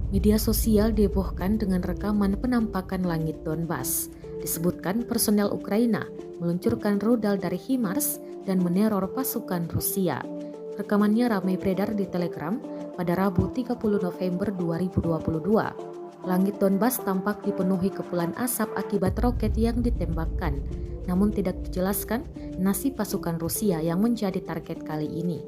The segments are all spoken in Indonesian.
Media sosial dihebohkan dengan rekaman penampakan langit Donbas. Disebutkan personel Ukraina meluncurkan rudal dari HIMARS dan meneror pasukan Rusia. Rekamannya ramai beredar di Telegram pada Rabu 30 November 2022. Langit Donbas tampak dipenuhi kepulan asap akibat roket yang ditembakkan, namun tidak dijelaskan nasib pasukan Rusia yang menjadi target kali ini.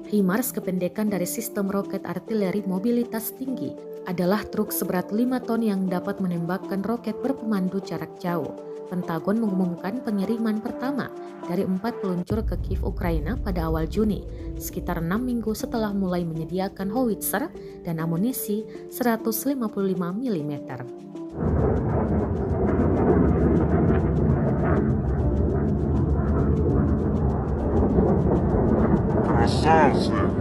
HIMARS, kependekan dari sistem roket artileri mobilitas tinggi, adalah truk seberat 5 ton yang dapat menembakkan roket berpemandu jarak jauh. Pentagon mengumumkan pengiriman pertama dari 4 peluncur ke Kiev, Ukraina pada awal Juni, sekitar 6 minggu setelah mulai menyediakan howitzer dan amunisi 155 mm. Красавцы!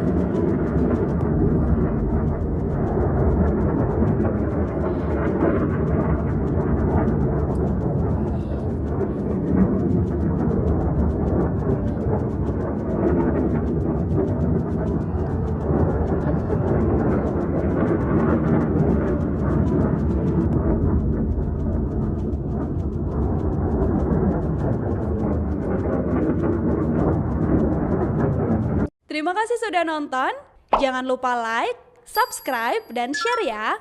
Terima kasih sudah nonton. Jangan lupa like, subscribe, dan share ya.